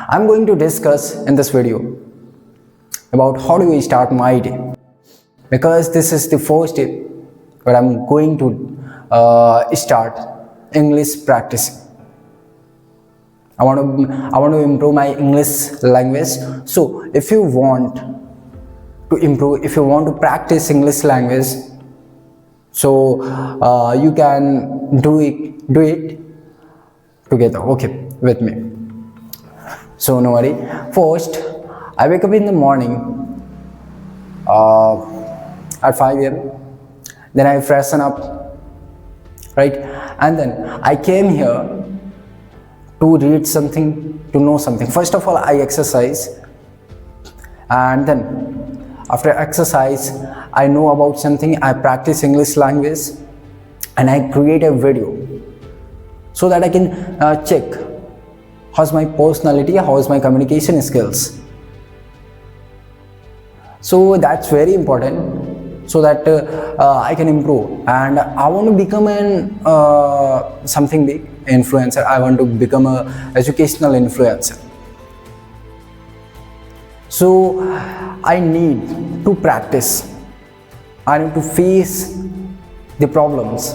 I'm going to discuss in this video about how do we start my day, because this is the first day where I'm going to start English practicing. I want to improve my English language. So if you want to improve, if you want to practice English language, so you can do it together, okay, with me. So no worry. First, I wake up in the morning at 5 a.m. Then I freshen up, right? And then I came here to read something, to know something. First of all, I exercise, and then after exercise, I know about something, I practice English language, and I create a video so that I can check how's my personality, how's my communication skills. So that's very important, so that I can improve, and I want to become an something big influencer. I want to become a educational influencer. So I need to practice. I need to face the problems.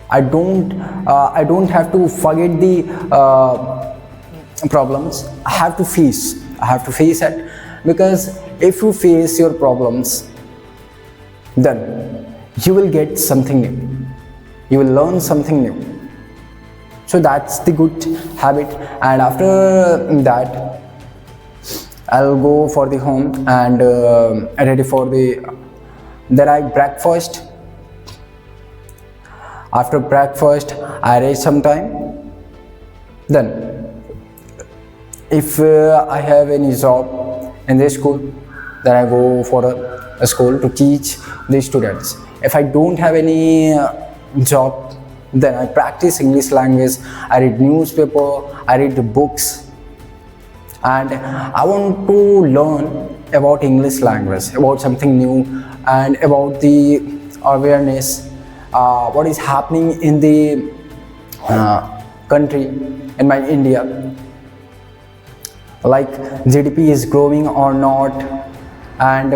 I don't have to forget the problems. I have to face it, because if you face your problems, then you will get something new. You will learn something new. So that's the good habit. And after that, I'll go for the home and ready for then I breakfast. After breakfast, I rest some time. Then if I have any job in this school, then I go for a school to teach the students. If I don't have any job, then I practice English language. I read newspaper, I read the books, and I want to learn about English language, about something new, and about the awareness, what is happening in the country, in my India, like GDP is growing or not, and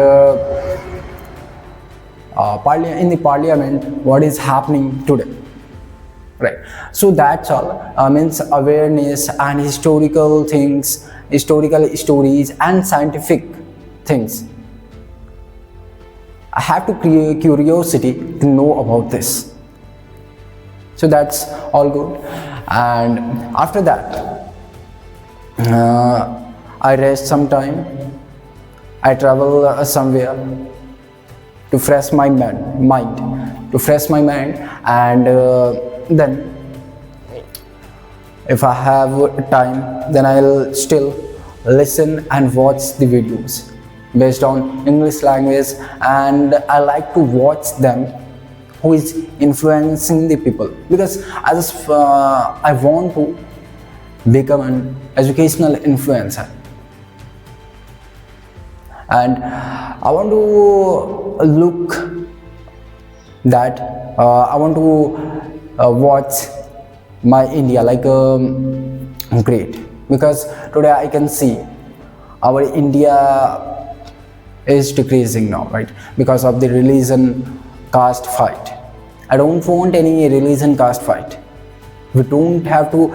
in the parliament, what is happening today, right? So that's all. Means awareness and historical things, historical stories and scientific things. I have to create curiosity to know about this. So that's all good. And after that, I rest some time. I travel somewhere to fresh my mind, and then if I have time, then I'll still listen and watch the videos based on English language, and I like to watch them who is influencing the people, because I want to become an educational influencer, and I want to look that I want to watch my India like great, because today I can see our India is decreasing now, right? Because of the religion caste fight. I don't want any religion caste fight. We don't have to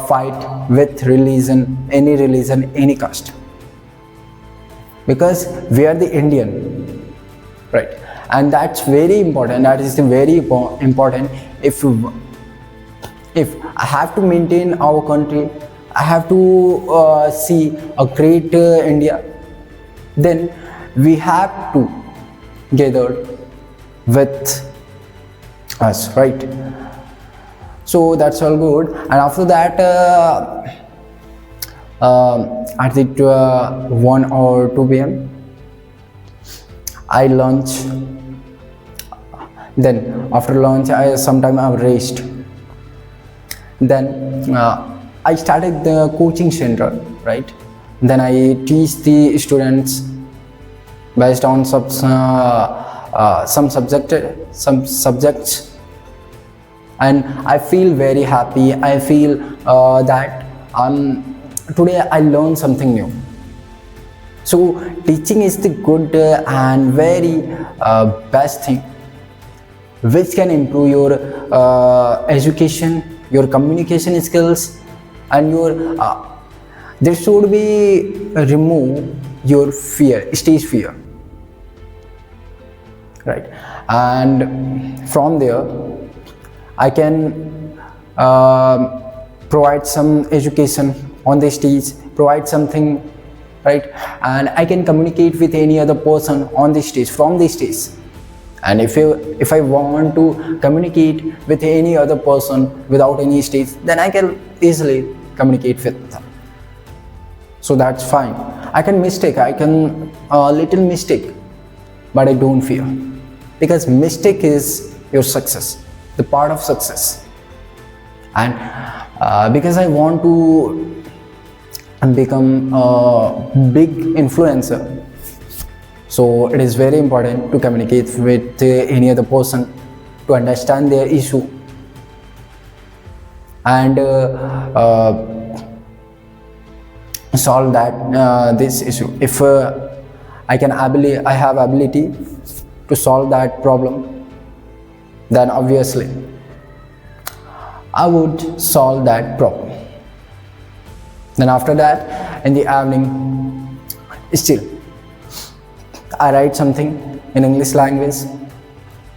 fight with religion, any caste, because we are the Indian, right? And that's very important. That is the very important. If I have to maintain our country, I have to see a great India, then we have to gather with us, right? So that's all good. And after that, at the 1 or 2 p.m. I lunch. Then after lunch, sometime I rest. Then I started the coaching center, right? Then I teach the students based on some subjects, and I feel very happy. I feel that today I learned something new. So teaching is the good and very best thing which can improve your education, your communication skills, and your there should be remove your fear, stage fear, right? And from there I can provide some education on the stage, provide something, right? And I can communicate with any other person on the stage, from the stage. And if I want to communicate with any other person without any stage, then I can easily communicate with them. So that's fine. I can little mistake, but I don't fear, because mistake is your success, the part of success. And because I want to become a big influencer, so it is very important to communicate with any other person, to understand their issue, and solve that this issue. If I have ability to solve that problem, then obviously I would solve that problem. Then after that, in the evening, still I write something in English language,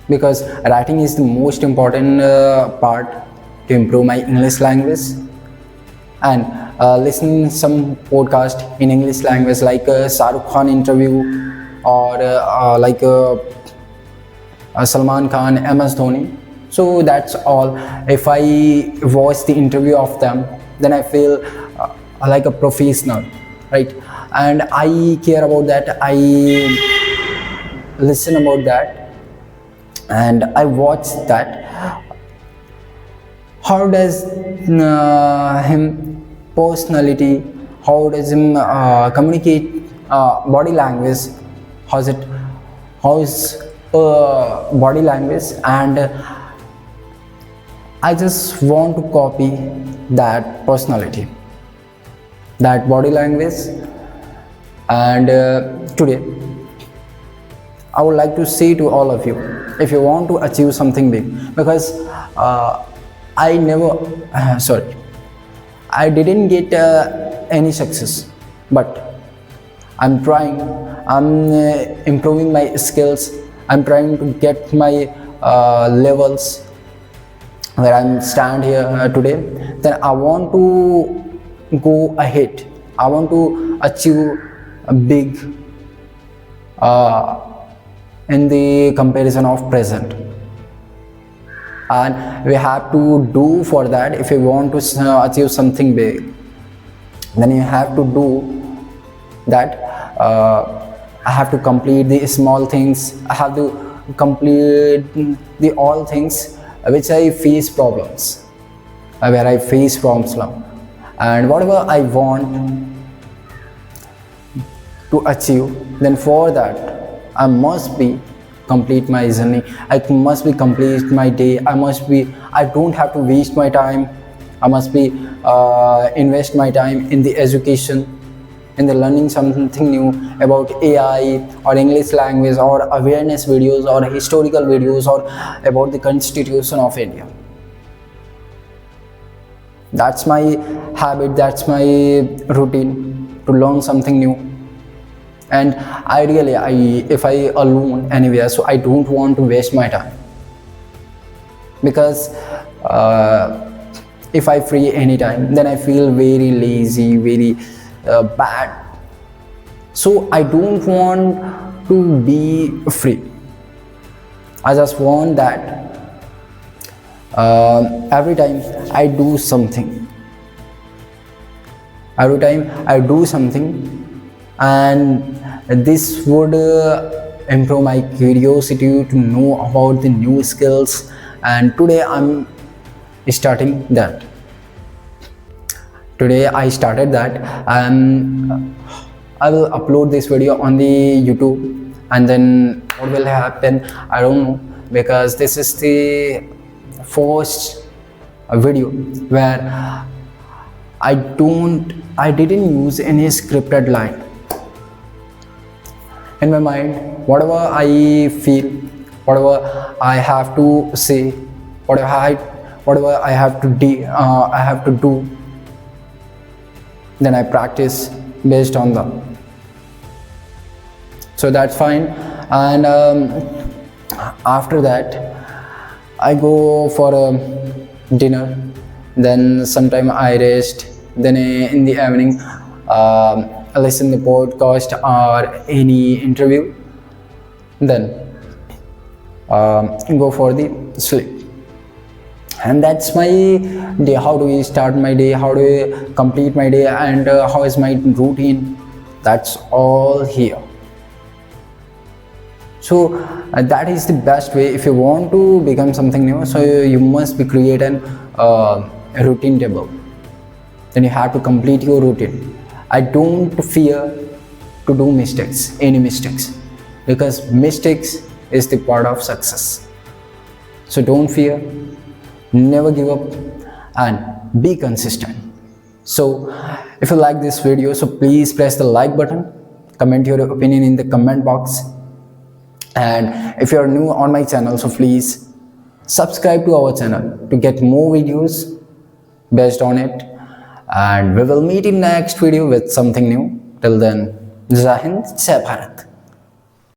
because writing is the most important part to improve my English language. And listening some podcast in English language, like a Shahrukh Khan interview, or like Salman Khan, MS Dhoni. So that's all. If I watch the interview of them, then I feel like a professional, right? And I care about that, I listen about that, and I watch that. How does him personality, how does him communicate, body language, how's body language, and I just want to copy that personality, that body language. And today I would like to say to all of you, if you want to achieve something big, because I didn't get any success, but I'm trying, I'm improving my skills, I'm trying to get my levels where I'm stand here today. Then I want to go ahead, I want to achieve a big in the comparison of present. And we have to do for that. If you want to achieve something big, then you have to do that. I have to complete the small things, I have to complete the all things which I face problems, where I face problems now. And whatever I want to achieve, then for that I must be complete my journey, I must be complete my day, I don't have to waste my time, I must be invest my time in the education, in the learning something new about AI or English language, or awareness videos, or historical videos, or about the Constitution of India. That's my habit, that's my routine, to learn something new. And ideally, if I alone anywhere, so I don't want to waste my time, because if I free anytime, then I feel very lazy, very bad. So I don't want to be free. I just want that every time I do something, and this would improve my curiosity to know about the new skills. And today I'm starting that. Today I started that, and I will upload this video on the YouTube, and then what will happen, I don't know, because this is the first video where I didn't use any scripted line. In my mind, whatever I feel, whatever I have to say, whatever I have to do, then I practice based on that. So that's fine. And after that I go for a dinner, then sometime I rest, then in the evening I listen the podcast or any interview, then go for the sleep. And that's my day. How do we start my day, how do we complete my day, and how is my routine? That's all here. So that is the best way. If you want to become something new, so you must be create an routine table. Then you have to complete your routine. I don't fear to do any mistakes, because mistakes is the part of success. So don't fear, never give up, and be consistent. So if you like this video, so please press the like button, comment your opinion in the comment box. And if you are new on my channel, so please subscribe to our channel to get more videos based on it. And we will meet in next video with something new. Till then, Jai Hind, Jai Bharat.